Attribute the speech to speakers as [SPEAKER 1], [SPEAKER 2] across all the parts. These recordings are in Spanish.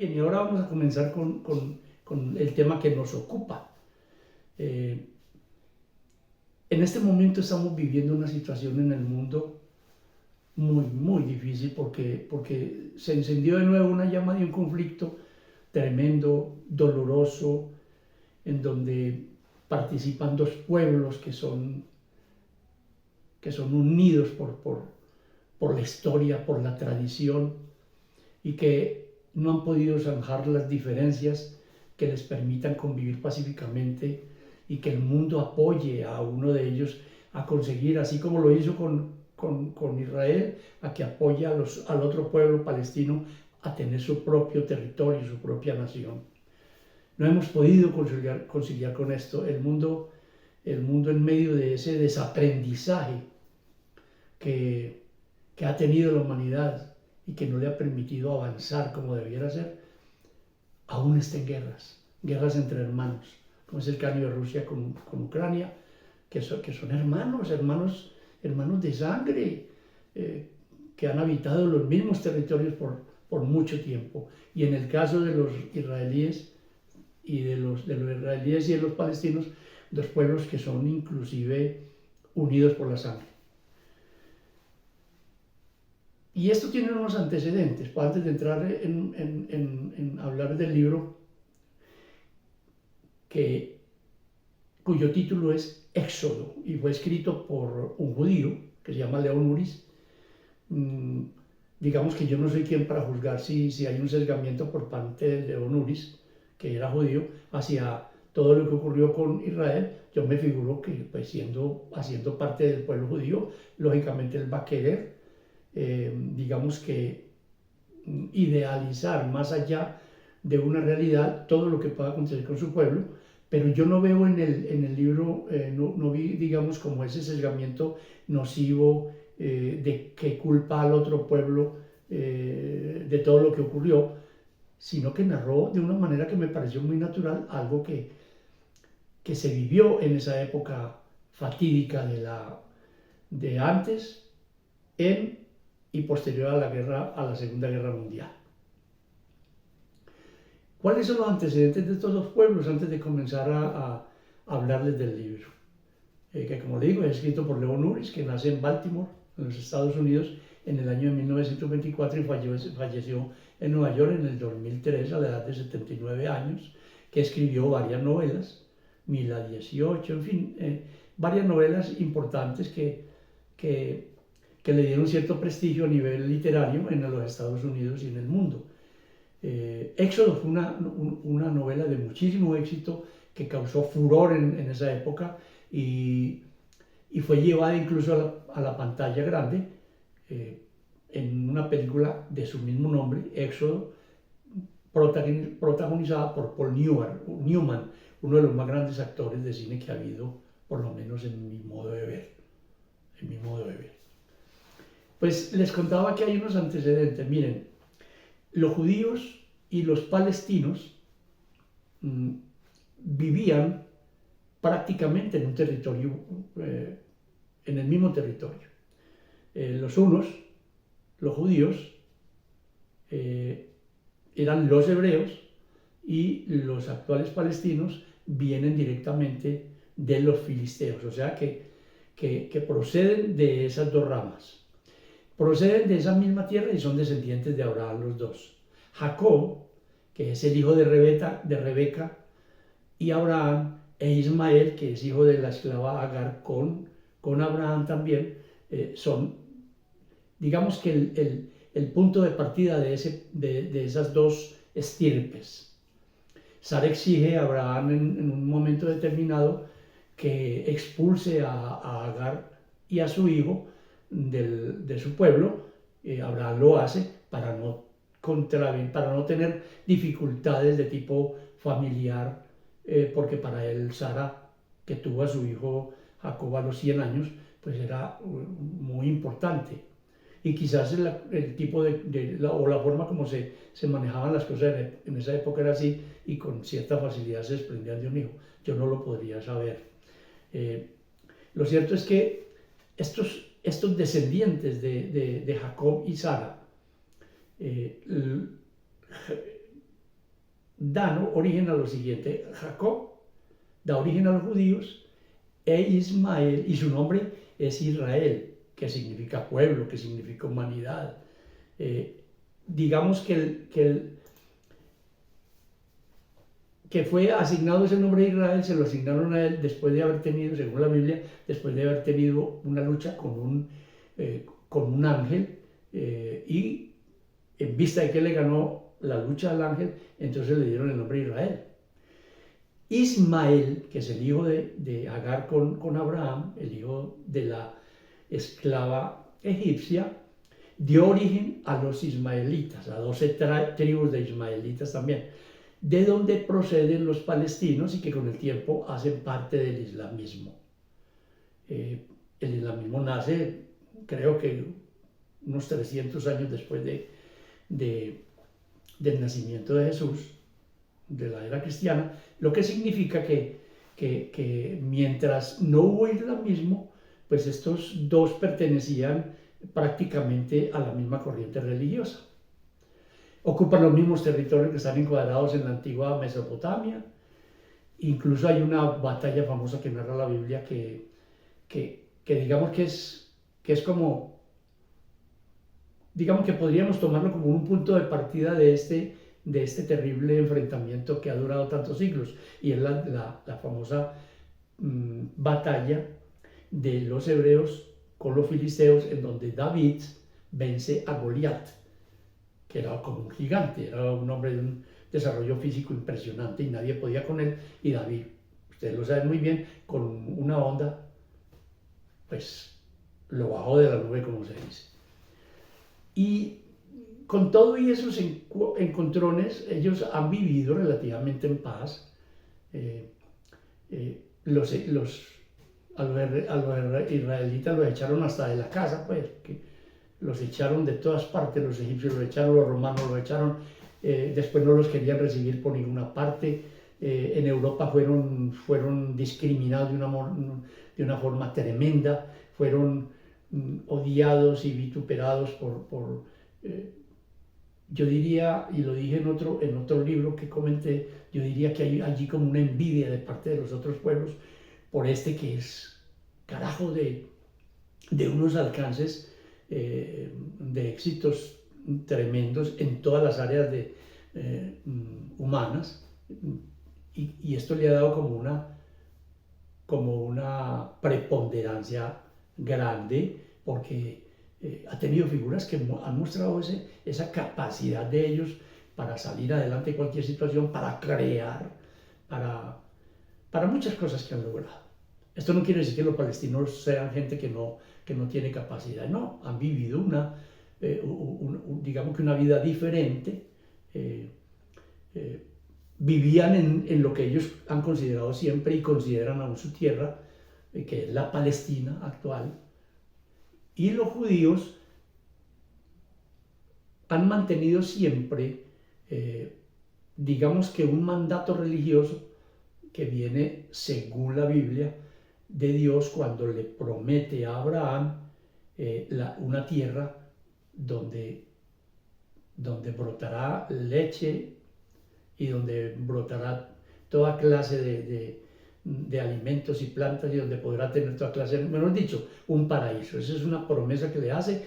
[SPEAKER 1] Bien, y ahora vamos a comenzar con el tema que nos ocupa. En este momento estamos viviendo una situación en el mundo muy difícil porque se encendió de nuevo una llama de un conflicto tremendo, doloroso, en donde participan dos pueblos que son unidos por la historia, por la tradición, y que no han podido zanjar las diferencias que les permitan convivir pacíficamente y que el mundo apoye a uno de ellos a conseguir, así como lo hizo con Israel, a que apoye al otro pueblo palestino a tener su propio territorio, su propia nación. No hemos podido conciliar con esto. El mundo en medio de ese desaprendizaje que ha tenido la humanidad y que no le ha permitido avanzar como debiera ser, aún está en guerras entre hermanos, como es el caso de Rusia con Ucrania, que son hermanos de sangre, que han habitado los mismos territorios por mucho tiempo. Y en el caso de los israelíes y de los israelíes y de los palestinos, dos pueblos que son inclusive unidos por la sangre. Y esto tiene unos antecedentes, antes de entrar en hablar del libro, cuyo título es Éxodo, y fue escrito por un judío que se llama León Uris. Digamos que yo no soy quien para juzgar si hay un sesgamiento por parte de León Uris, que era judío, hacia todo lo que ocurrió con Israel. Yo me figuro que, pues, haciendo parte del pueblo judío, lógicamente él va a querer, digamos que, idealizar más allá de una realidad todo lo que pueda acontecer con su pueblo, pero yo no veo en el libro, no vi, digamos, como ese sesgamiento nocivo de que culpa al otro pueblo de todo lo que ocurrió, sino que narró de una manera que me pareció muy natural algo que se vivió en esa época fatídica de antes, y posterior a la Segunda Guerra Mundial. ¿Cuáles son los antecedentes de estos dos pueblos antes de comenzar a hablarles del libro? Que, como digo, es escrito por León Uris, que nace en Baltimore, en los Estados Unidos, en el año de 1924 y falleció en Nueva York en el 2003 a la edad de 79 años, que escribió varias novelas, Mila 18, en fin, varias novelas importantes que le dieron cierto prestigio a nivel literario en los Estados Unidos y en el mundo. Éxodo fue una novela de muchísimo éxito que causó furor en esa época y fue llevada incluso a la pantalla grande en una película de su mismo nombre, Éxodo, protagonizada por Paul Newman, uno de los más grandes actores de cine que ha habido, por lo menos en mi modo de ver. Pues les contaba que hay unos antecedentes. Miren, los judíos y los palestinos vivían prácticamente en un territorio, en el mismo territorio. Los judíos, eran los hebreos, y los actuales palestinos vienen directamente de los filisteos, o sea que proceden de esas dos ramas. Proceden de esa misma tierra y son descendientes de Abraham los dos. Jacob, que es el hijo de Rebeca y Abraham, e Ismael, que es hijo de la esclava Agar con Abraham también, son, digamos que el punto de partida de esas dos estirpes. Sara exige a Abraham en un momento determinado que expulse a Agar y a su hijo de su pueblo. Abraham lo hace para no tener dificultades de tipo familiar, porque para él Sara, que tuvo a su hijo Jacob a los 100 años, pues era muy importante. Y quizás el tipo o la forma como se manejaban las cosas en esa época era así, y con cierta facilidad se desprendían de un hijo. Yo no lo podría saber. Lo cierto es que estos descendientes de Jacob y Sara, dan origen a lo siguiente. Jacob da origen a los judíos e Ismael, y su nombre es Israel, que significa pueblo, que significa humanidad. Digamos que fue asignado ese nombre de Israel, se lo asignaron a él después de haber tenido, según la Biblia, después de haber tenido una lucha con un ángel, y en vista de que le ganó la lucha al ángel, entonces le dieron el nombre de Israel. Ismael, que es el hijo de Agar con Abraham, el hijo de la esclava egipcia, dio origen a los ismaelitas, a 12 tribus de ismaelitas también, de donde proceden los palestinos y que con el tiempo hacen parte del islamismo. El islamismo nace, creo que unos 300 años después del nacimiento de Jesús, de la era cristiana, lo que significa que mientras no hubo islamismo, pues estos dos pertenecían prácticamente a la misma corriente religiosa. Ocupan los mismos territorios que están encuadrados en la antigua Mesopotamia. Incluso hay una batalla famosa que narra la Biblia que digamos que es como, digamos que podríamos tomarlo como un punto de partida de este terrible enfrentamiento que ha durado tantos siglos, y es la famosa batalla de los hebreos con los filisteos, en donde David vence a Goliat, que era como un gigante, era un hombre de un desarrollo físico impresionante y nadie podía con él, y David, ustedes lo saben muy bien, con una onda, pues lo bajó de la nube, como se dice. Y con todo y esos encontrones, ellos han vivido relativamente en paz. A los israelitas los echaron hasta de la casa, pues, que los echaron de todas partes, los egipcios los echaron, los romanos los echaron, después no los querían recibir por ninguna parte. En Europa fueron discriminados de una forma tremenda, fueron odiados y vituperados yo diría, y lo dije en otro libro que comenté, yo diría que hay allí como una envidia de parte de los otros pueblos por que es, carajo, de unos alcances de éxitos tremendos en todas las áreas humanas, y esto le ha dado como una preponderancia grande, porque ha tenido figuras que han mostrado esa capacidad de ellos para salir adelante en cualquier situación, para crear, para muchas cosas que han logrado. Esto no quiere decir que los palestinos sean gente que no tiene capacidad, no, han vivido digamos que una vida diferente, vivían en lo que ellos han considerado siempre y consideran aún su tierra, que es la Palestina actual. Y los judíos han mantenido siempre, digamos que un mandato religioso que viene, según la Biblia, de Dios cuando le promete a Abraham una tierra donde brotará leche y donde brotará toda clase de alimentos y plantas, y donde podrá tener toda clase, mejor dicho, un paraíso. Esa es una promesa que le hace.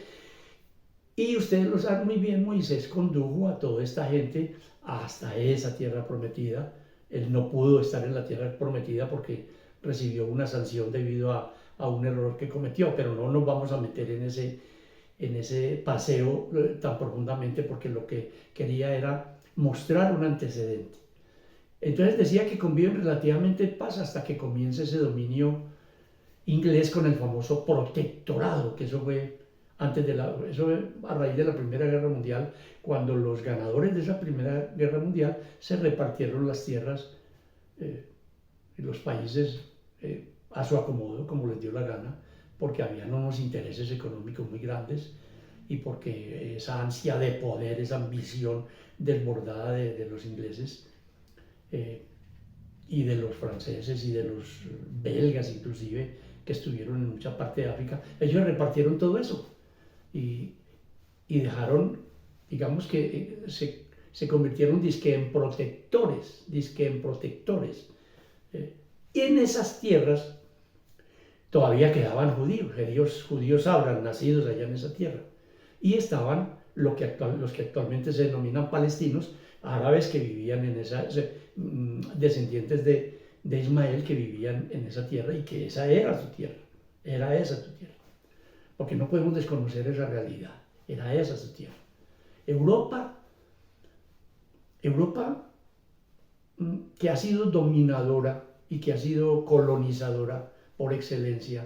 [SPEAKER 1] Y ustedes lo saben muy bien, Moisés condujo a toda esta gente hasta esa tierra prometida. Él no pudo estar en la tierra prometida porque recibió una sanción debido a un error que cometió, pero no nos vamos a meter en ese paseo tan profundamente, porque lo que quería era mostrar un antecedente. Entonces decía que conviven relativamente en paz hasta que comience ese dominio inglés con el famoso protectorado, que eso fue a raíz de la Primera Guerra Mundial, cuando los ganadores de esa Primera Guerra Mundial se repartieron las tierras en los países a su acomodo, como les dio la gana, porque habían unos intereses económicos muy grandes, y porque esa ansia de poder, esa ambición desbordada de los ingleses y de los franceses y de los belgas inclusive, que estuvieron en mucha parte de África, ellos repartieron todo eso y dejaron, digamos que se convirtieron dizque en protectores, Y en esas tierras todavía quedaban judíos abran, nacidos allá en esa tierra. Y estaban los que actualmente se denominan palestinos, árabes que vivían en descendientes de Ismael que vivían en esa tierra y que esa era su tierra, era esa su tierra. Porque no podemos desconocer esa realidad, era esa su tierra. Europa que ha sido dominadora y que ha sido colonizadora por excelencia,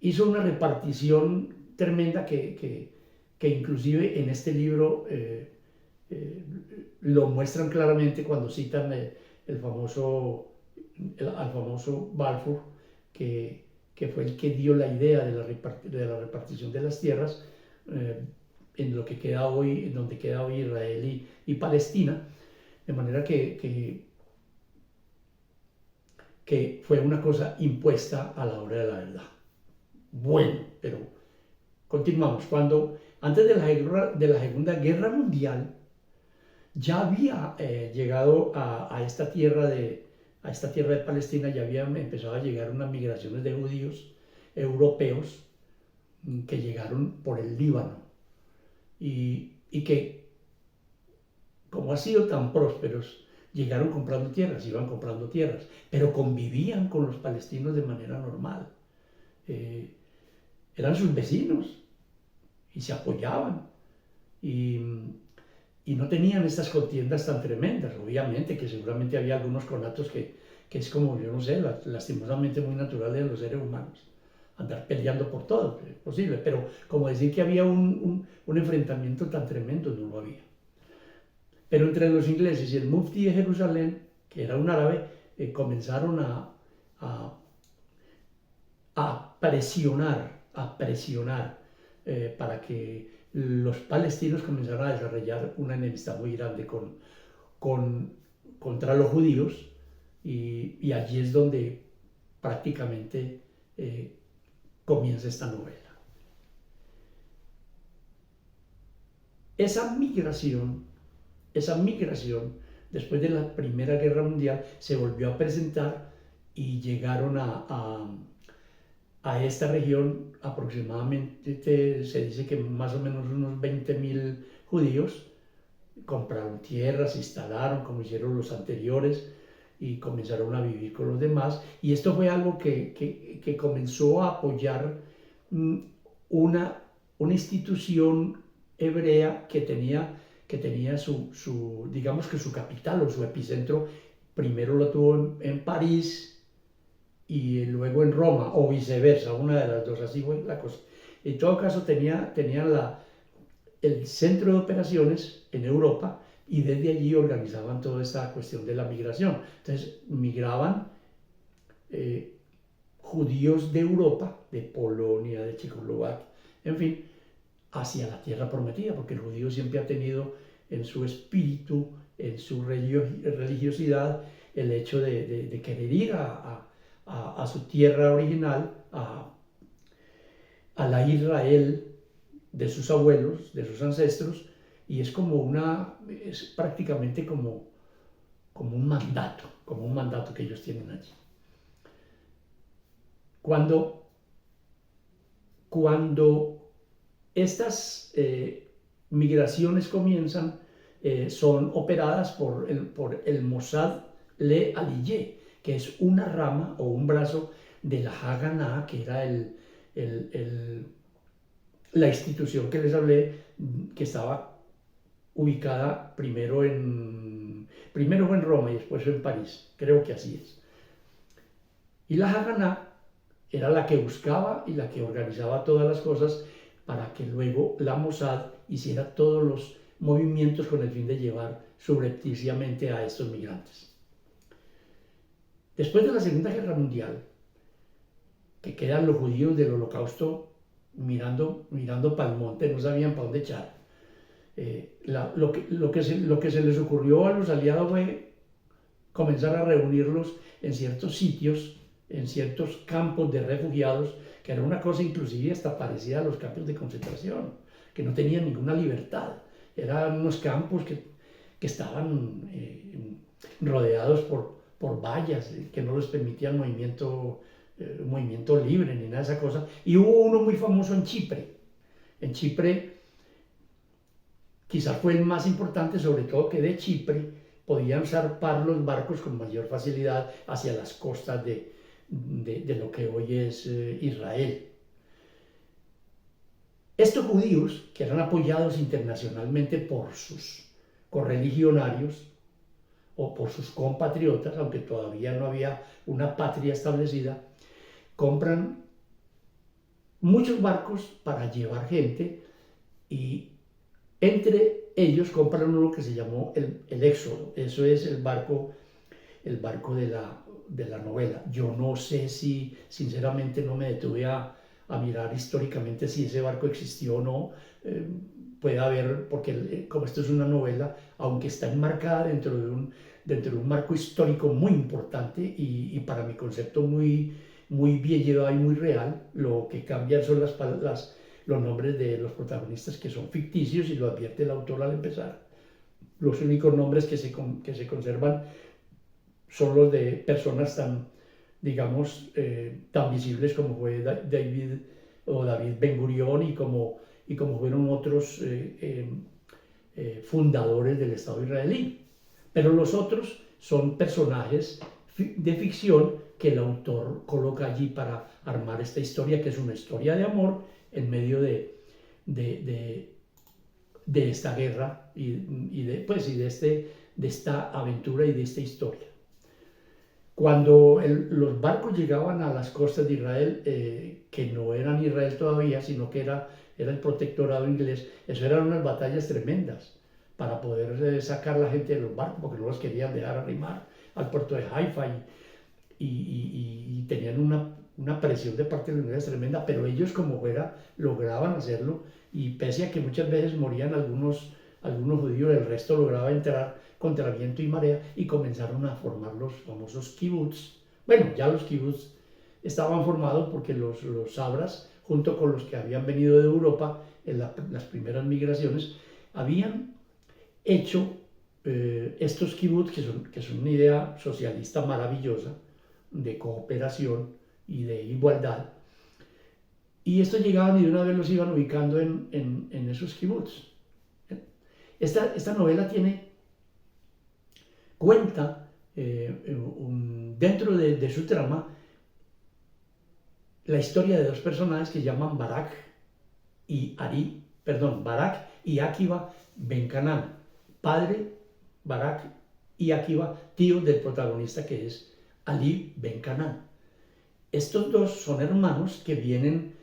[SPEAKER 1] hizo una repartición tremenda que inclusive en este libro lo muestran claramente cuando citan al famoso Balfour, que fue el que dio la idea de la repartición de las tierras en donde queda hoy Israel y Palestina, de manera que fue una cosa impuesta a la hora de la verdad. Bueno, pero continuamos. Antes de la Segunda Guerra Mundial, ya había llegado a esta tierra de Palestina, ya habían empezado a llegar unas migraciones de judíos europeos que llegaron por el Líbano y que, como han sido tan prósperos, llegaron comprando tierras, iban comprando tierras, pero convivían con los palestinos de manera normal. Eran sus vecinos y se apoyaban y no tenían estas contiendas tan tremendas. Obviamente que seguramente había algunos conatos que es como, yo no sé, lastimosamente muy natural de los seres humanos, andar peleando por todo, es posible, pero como decir que había un enfrentamiento tan tremendo, no lo había. Pero entre los ingleses y el mufti de Jerusalén, que era un árabe, comenzaron a presionar para que los palestinos comenzaron a desarrollar una enemistad muy grande contra los judíos, y allí es donde prácticamente comienza esta novela. Esa migración, después de la Primera Guerra Mundial, se volvió a presentar y llegaron a esta región aproximadamente, se dice que más o menos unos 20.000 judíos. Compraron tierras, se instalaron como hicieron los anteriores y comenzaron a vivir con los demás. Y esto fue algo que comenzó a apoyar una institución hebrea que tenía digamos que su capital o su epicentro, primero lo tuvo en París y luego en Roma, o viceversa, una de las dos, así fue la cosa. En todo caso tenía el centro de operaciones en Europa, y desde allí organizaban toda esta cuestión de la migración. Entonces migraban judíos de Europa, de Polonia, de Checoslovaquia, en fin, hacia la tierra prometida, porque el judío siempre ha tenido en su espíritu, en su religiosidad, el hecho de querer ir a su tierra original, a la Israel de sus abuelos, de sus ancestros, y es prácticamente como un mandato que ellos tienen allí. Cuando estas migraciones comienzan, son operadas por el Mossad Le'Aliyeh, que es una rama o un brazo de la Haganá, que era la institución que les hablé, que estaba ubicada primero fue en Roma y después en París, creo que así es. Y la Haganá era la que buscaba y la que organizaba todas las cosas para que luego la Mossad hiciera todos los movimientos con el fin de llevar subrepticiamente a estos migrantes. Después de la Segunda Guerra Mundial, que quedan los judíos del Holocausto mirando para el monte, no sabían para dónde echar. Lo que se les ocurrió a los aliados fue comenzar a reunirlos en ciertos sitios, en ciertos campos de refugiados, que era una cosa inclusive hasta parecida a los campos de concentración, que no tenían ninguna libertad. Eran unos campos que estaban rodeados por vallas que no les permitían movimiento libre ni nada de esa cosa. Y hubo uno muy famoso en Chipre. En Chipre quizás fue el más importante, sobre todo que de Chipre podían zarpar los barcos con mayor facilidad hacia las costas de lo que hoy es Israel. Estos judíos, que eran apoyados internacionalmente por sus correligionarios o por sus compatriotas, aunque todavía no había una patria establecida, compran muchos barcos para llevar gente y entre ellos compran uno que se llamó el Éxodo. Eso es el barco de la novela. Yo no sé si, sinceramente, no me detuve a mirar históricamente si ese barco existió o no. Puede haber, porque como esto es una novela, aunque está enmarcada dentro de un marco histórico muy importante y para mi concepto muy bien llevado y muy real, lo que cambian son los nombres de los protagonistas, que son ficticios, y lo advierte el autor al empezar. Los únicos nombres que se conservan son los de personas tan, digamos, tan visibles como fue David Ben-Gurión y como fueron otros fundadores del Estado israelí. Pero los otros son personajes de ficción que el autor coloca allí para armar esta historia, que es una historia de amor en medio de esta guerra de esta aventura y de esta historia. Cuando los barcos llegaban a las costas de Israel, que no eran Israel todavía, sino que era el protectorado inglés, eso eran unas batallas tremendas para poder sacar la gente de los barcos, porque no los querían dejar arrimar al puerto de Haifa y tenían una presión de parte de los ingleses tremenda, pero ellos como fuera lograban hacerlo, y pese a que muchas veces morían algunos judíos, el resto lograba entrar contra viento y marea y comenzaron a formar los famosos kibbutz. Bueno, ya los kibbutz estaban formados porque los sabras, junto con los que habían venido de Europa en las primeras migraciones, habían hecho estos kibbutz, que son una idea socialista maravillosa de cooperación y de igualdad, y estos llegaban y de una vez los iban ubicando en esos kibbutz. Esta novela cuenta dentro de su trama la historia de dos personajes que se llaman Barak y Akiba Ben Canán, padre Barak y Akiba, tío del protagonista, que es Ali Ben Canán. Estos dos son hermanos que vienen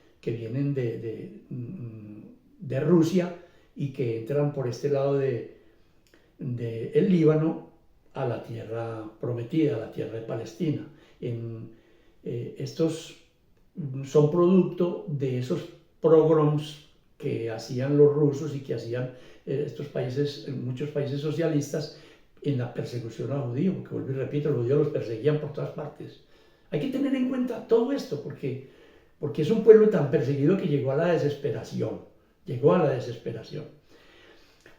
[SPEAKER 1] de Rusia y que entran por este lado del Líbano a la tierra prometida, a la tierra de Palestina. Estos son producto de esos pogroms que hacían los rusos y que hacían muchos países socialistas, en la persecución al judío, porque vuelvo y repito, los judíos los perseguían por todas partes. Hay que tener en cuenta todo esto, porque es un pueblo tan perseguido que llegó a la desesperación.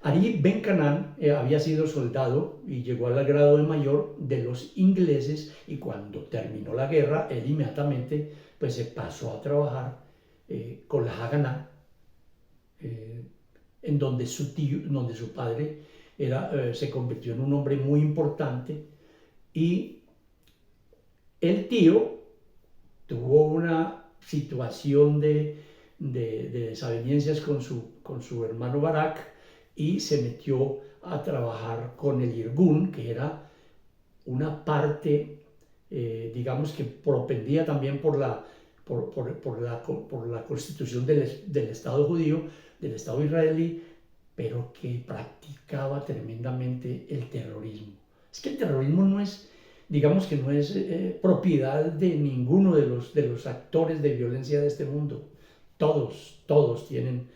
[SPEAKER 1] Ali Ben Canán había sido soldado y llegó al grado de mayor de los ingleses, y cuando terminó la guerra, él inmediatamente pues se pasó a trabajar con la Haganá, en donde su padre se convirtió en un hombre muy importante, y el tío tuvo una situación de desavenencias con su hermano Barak, y se metió a trabajar con el Irgun, que era una parte, digamos, que propendía también por la constitución del Estado judío, del Estado israelí, pero que practicaba tremendamente el terrorismo. Es que el terrorismo no es, digamos que no es propiedad de ninguno de los actores de violencia de este mundo. Todos tienen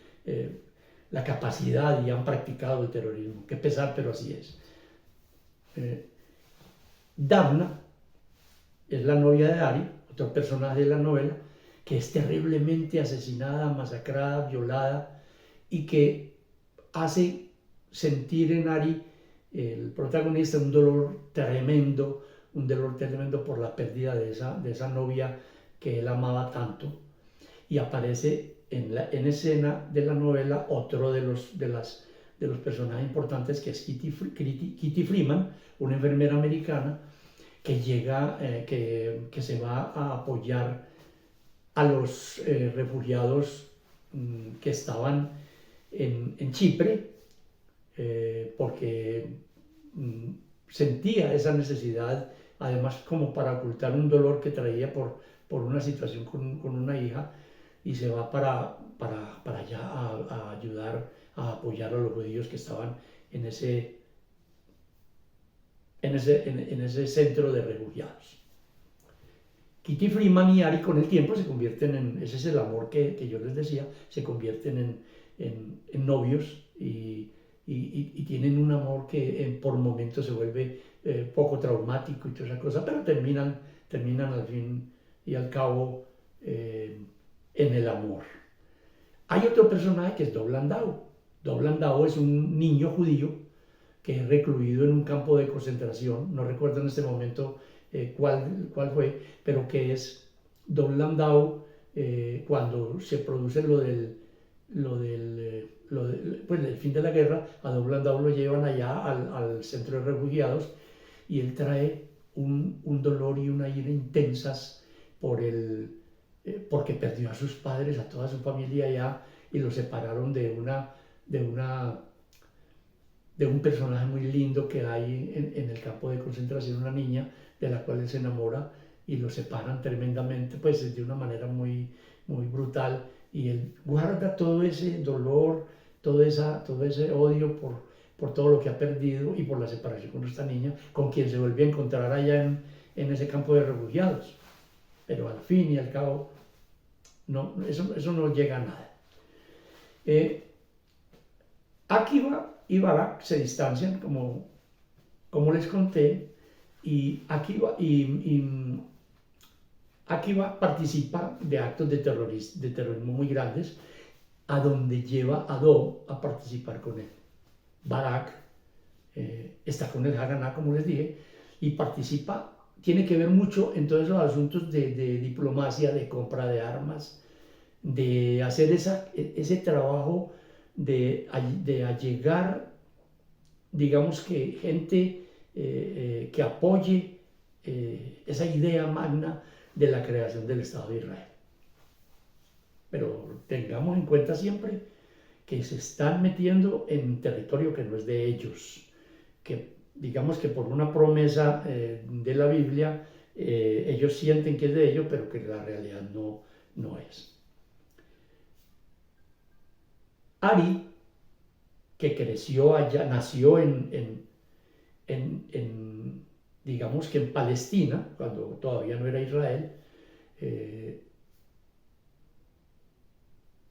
[SPEAKER 1] la capacidad y han practicado el terrorismo. Qué pesar, pero así es. Damna es la novia de Ari, otro personaje de la novela, que es terriblemente asesinada, masacrada, violada, y que hace sentir en Ari, el protagonista, un dolor tremendo por la pérdida de esa novia que él amaba tanto. Y aparece en escena de la novela otro de los personajes importantes, que es Kitty Freeman, una enfermera americana que llega, que se va a apoyar a los refugiados que estaban en Chipre, porque sentía esa necesidad, además como para ocultar un dolor que traía por una situación con una hija, y se va para allá a ayudar, a apoyar a los judíos que estaban en ese centro de refugiados. Kitty Freeman y Ari con el tiempo se convierten ese es el amor que yo les decía, se convierten en novios y tienen un amor que por momentos se vuelve poco traumático y toda esa cosa, pero terminan al fin y al cabo en el amor. Hay otro personaje que es Dov Landau. Dov Landau es un niño judío que es recluido en un campo de concentración, no recuerdo en este momento cuál fue, pero que es Dov Landau cuando se produce pues, el fin de la guerra. A Dov Landau lo llevan allá al centro de refugiados y él trae un dolor y una ira intensas porque perdió a sus padres, a toda su familia allá, y lo separaron de un personaje muy lindo que hay en el campo de concentración, una niña de la cual él se enamora, y lo separan tremendamente, pues de una manera muy, muy brutal, y él guarda todo ese dolor, todo ese odio por todo lo que ha perdido y por la separación con esta niña, con quien se vuelve a encontrar allá en ese campo de refugiados. Pero al fin y al cabo, no, eso no llega a nada. Akiva y Barak se distancian, como les conté, y Akiva participa de actos de terrorismo muy grandes, a donde lleva a Dov a participar con él. Barak está con el Haganá, como les dije, y participa, tiene que ver mucho en todos esos asuntos de diplomacia, de compra de armas, de hacer ese trabajo de allegar, digamos que gente que apoye esa idea magna de la creación del Estado de Israel. Pero tengamos en cuenta siempre que se están metiendo en territorio que no es de ellos, que digamos que por una promesa de la Biblia ellos sienten que es de ellos, pero que la realidad no es. Ari, que creció allá, nació digamos que en Palestina, cuando todavía no era Israel,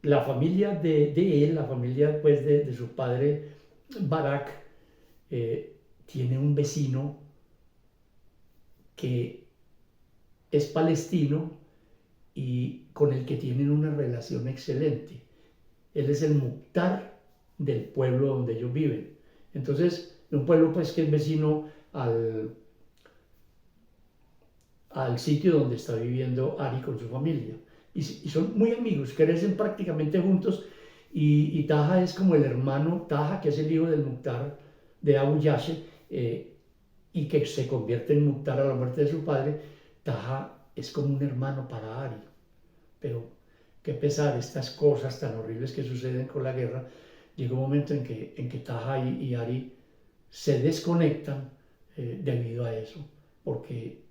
[SPEAKER 1] la familia de él, la familia pues de su padre Barak, tiene un vecino que es palestino y con el que tienen una relación excelente. Él es el Mukhtar del pueblo donde ellos viven. Entonces, un pueblo pues que es vecino al sitio donde está viviendo Ari con su familia. Y son muy amigos, crecen prácticamente juntos, y Taha es como el hermano, Taha, que es el hijo del Mukhtar de Abu Yashe, y que se convierte en Mukhtar a la muerte de su padre. Taha es como un hermano para Ari. Pero qué pesar, estas cosas tan horribles que suceden con la guerra, llega un momento en que Taha y Ari se desconectan debido a eso, porque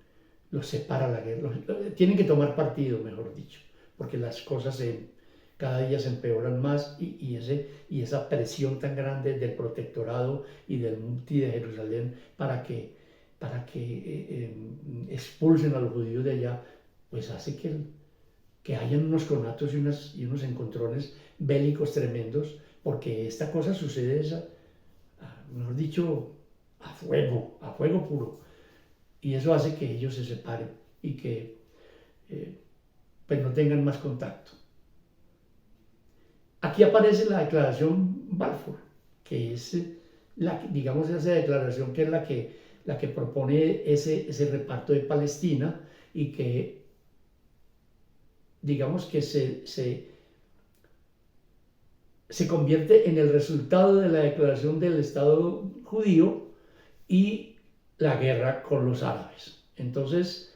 [SPEAKER 1] los separa la guerra, tienen que tomar partido, mejor dicho, porque las cosas cada día se empeoran más, y esa presión tan grande del protectorado y del Mufti de Jerusalén para que expulsen a los judíos de allá, pues hace que hayan unos conatos y unos encontrones bélicos tremendos, porque esta cosa sucede, mejor dicho, a fuego puro. Y eso hace que ellos se separen y que pues no tengan más contacto. aquí aparece la declaración Balfour, que es digamos, esa declaración que es la que propone ese reparto de Palestina y que, digamos, que se convierte en el resultado de la declaración del Estado judío y la guerra con los árabes. Entonces,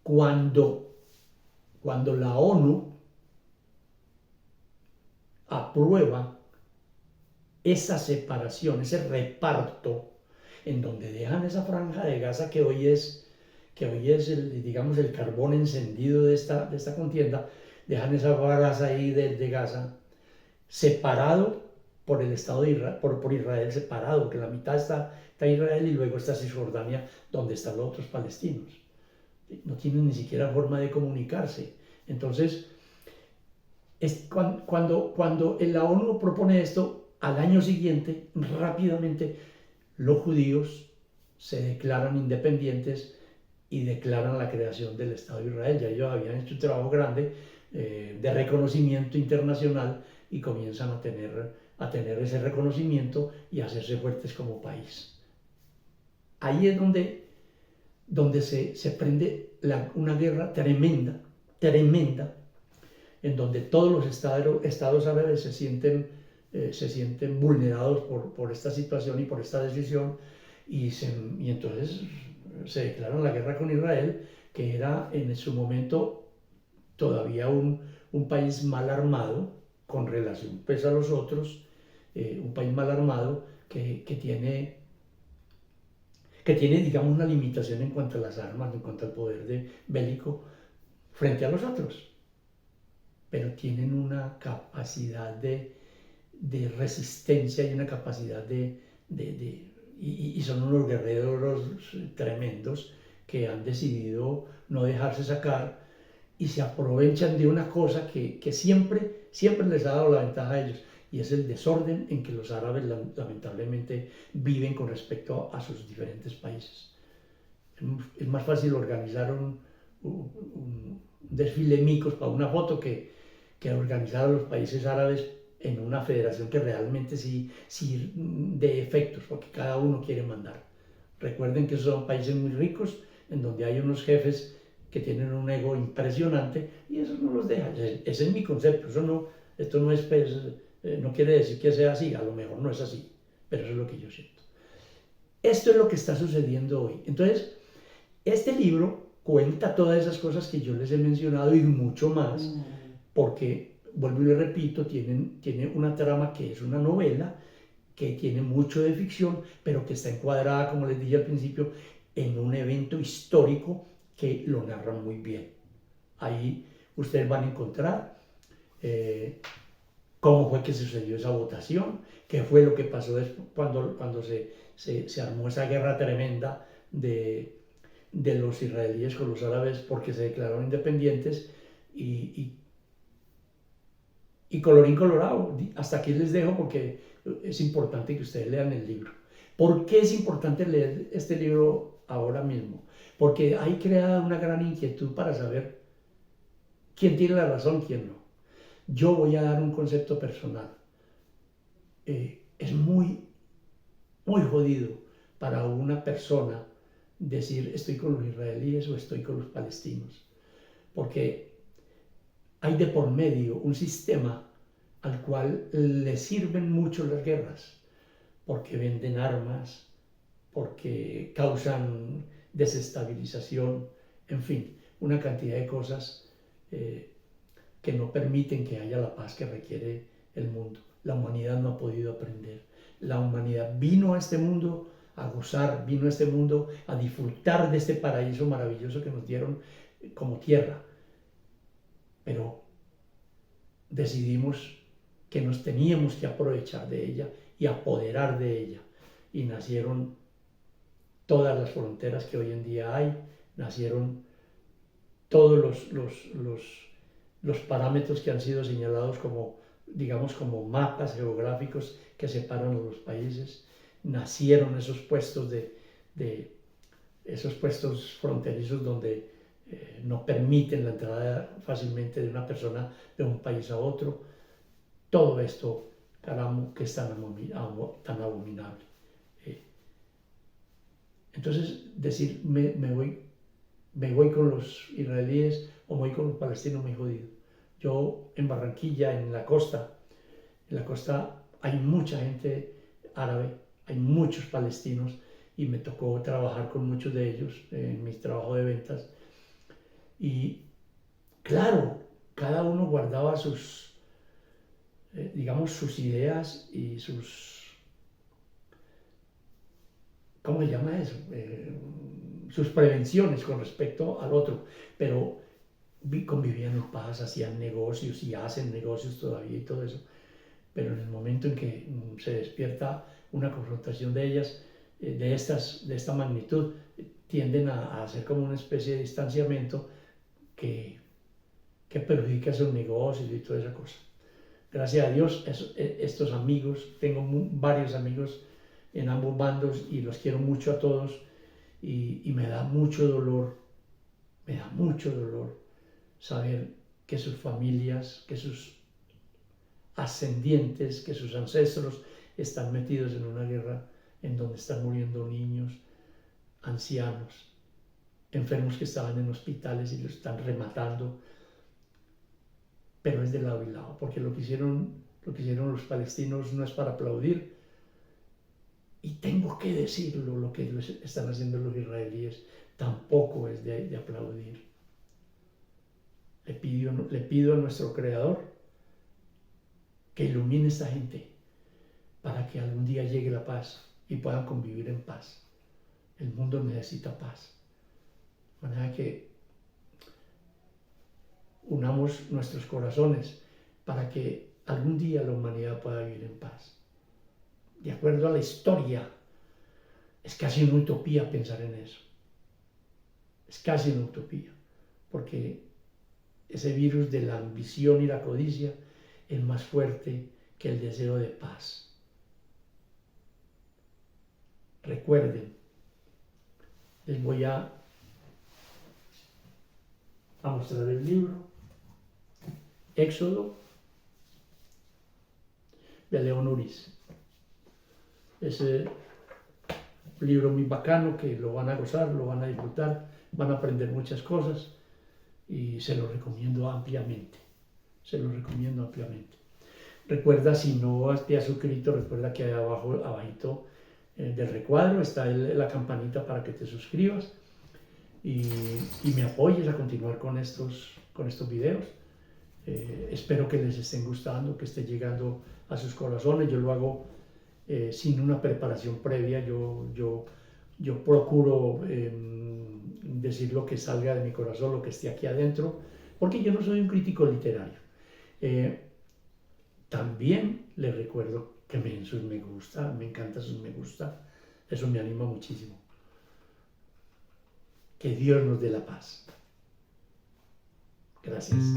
[SPEAKER 1] cuando la ONU aprueba esa separación, ese reparto, en donde dejan esa franja de Gaza que hoy es digamos, el carbón encendido de esta contienda, dejan esa Gaza ahí de Gaza separado por el Estado de Israel, por Israel separado, que la mitad está Israel y luego está Cisjordania, donde están los otros palestinos. No tienen ni siquiera forma de comunicarse. Entonces, cuando la ONU propone esto, al año siguiente, rápidamente, los judíos se declaran independientes y declaran la creación del Estado de Israel. Ya ellos habían hecho un trabajo grande de reconocimiento internacional y comienzan a tener ese reconocimiento y a hacerse fuertes como país. Ahí es donde se prende una guerra tremenda, en donde todos los estados árabes se sienten vulnerados por esta situación y por esta decisión, y entonces se declaran la guerra con Israel, que era en su momento todavía un país mal armado con relación pues, a los otros, un país mal armado que tiene, digamos, una limitación en cuanto a las armas, en cuanto al poder bélico frente a los otros, pero tienen una capacidad de resistencia y una capacidad y son unos guerreros tremendos que han decidido no dejarse sacar y se aprovechan de una cosa que siempre les ha dado la ventaja a ellos, y es el desorden en que los árabes lamentablemente viven con respecto a sus diferentes países. Es más fácil organizar un desfile micos para una foto que organizar a los países árabes en una federación que realmente sí de efectos, porque cada uno quiere mandar. Recuerden que son países muy ricos, en donde hay unos jefes que tienen un ego impresionante y eso no los deja. Ese es mi concepto. Esto no es, pues, no quiere decir que sea así, a lo mejor no es así, pero eso es lo que yo siento. Esto es lo que está sucediendo hoy. Entonces, este libro cuenta todas esas cosas que yo les he mencionado y mucho más, porque, vuelvo y le repito, tiene una trama que es una novela, que tiene mucho de ficción, pero que está encuadrada, como les dije al principio, en un evento histórico que lo narran muy bien. Ahí ustedes van a encontrar cómo fue que sucedió esa votación, qué fue lo que pasó cuando se armó esa guerra tremenda de los israelíes con los árabes porque se declararon independientes, y colorín colorado. Hasta aquí les dejo porque es importante que ustedes lean el libro. ¿Por qué es importante leer este libro ahora mismo? Porque hay creada una gran inquietud para saber quién tiene la razón, quién no. Yo voy a dar un concepto personal. Es muy jodido para una persona decir estoy con los israelíes o estoy con los palestinos, porque hay de por medio un sistema al cual le sirven mucho las guerras, porque venden armas, porque causan desestabilización, en fin, una cantidad de cosas que no permiten que haya la paz que requiere el mundo. La humanidad no ha podido aprender. La humanidad vino a este mundo a gozar, vino a este mundo a disfrutar de este paraíso maravilloso que nos dieron como tierra. Pero decidimos que nos teníamos que aprovechar de ella y apoderar de ella. Y nacieron todas las fronteras que hoy en día hay, nacieron todos los parámetros que han sido señalados como, digamos, como mapas geográficos que separan a los países. Nacieron esos puestos esos puestos fronterizos donde no permiten la entrada fácilmente de una persona de un país a otro. Todo esto, caramba, que es tan abominable. Entonces, decir, me voy con los israelíes o me voy con los palestinos, muy jodido. Yo en Barranquilla, en la costa hay mucha gente árabe, hay muchos palestinos y me tocó trabajar con muchos de ellos en mi trabajo de ventas. Y claro, cada uno guardaba digamos, sus ideas y ¿cómo se llama eso? Sus prevenciones con respecto al otro, pero convivían en paz, hacían negocios y hacen negocios todavía y todo eso, pero en el momento en que se despierta una confrontación de ellas, de esta magnitud, tienden a hacer como una especie de distanciamiento que perjudica sus negocios y toda esa cosa. Gracias a Dios, estos amigos, tengo varios amigos en ambos bandos y los quiero mucho a todos y me da mucho dolor saber que sus familias, que sus ascendientes, que sus ancestros están metidos en una guerra en donde están muriendo niños, ancianos, enfermos que estaban en hospitales y los están rematando. Pero es de lado y lado, porque lo que hicieron los palestinos no es para aplaudir, y tengo que decirlo, lo que están haciendo los israelíes tampoco es de aplaudir. Le pido a nuestro Creador que ilumine a esta gente para que algún día llegue la paz y puedan convivir en paz. El mundo necesita paz. De manera que unamos nuestros corazones para que algún día la humanidad pueda vivir en paz. De acuerdo a la historia, es casi una utopía pensar en eso. Es casi una utopía, porque ese virus de la ambición y la codicia es más fuerte que el deseo de paz. Recuerden, les voy a mostrar el libro Éxodo de León Uris. Ese libro muy bacano que lo van a gozar, lo van a disfrutar, van a aprender muchas cosas y se lo recomiendo ampliamente. Se lo recomiendo ampliamente. Recuerda, si no te has suscrito, recuerda que ahí abajito del recuadro está la campanita para que te suscribas y me apoyes a continuar con estos videos. Espero que les estén gustando, que esté llegando a sus corazones. Yo lo hago sin una preparación previa. Yo procuro decir lo que salga de mi corazón, lo que esté aquí adentro, porque yo no soy un crítico literario. También les recuerdo que me den sus me gusta, me encanta sus me gusta, eso me anima muchísimo. Que Dios nos dé la paz. Gracias.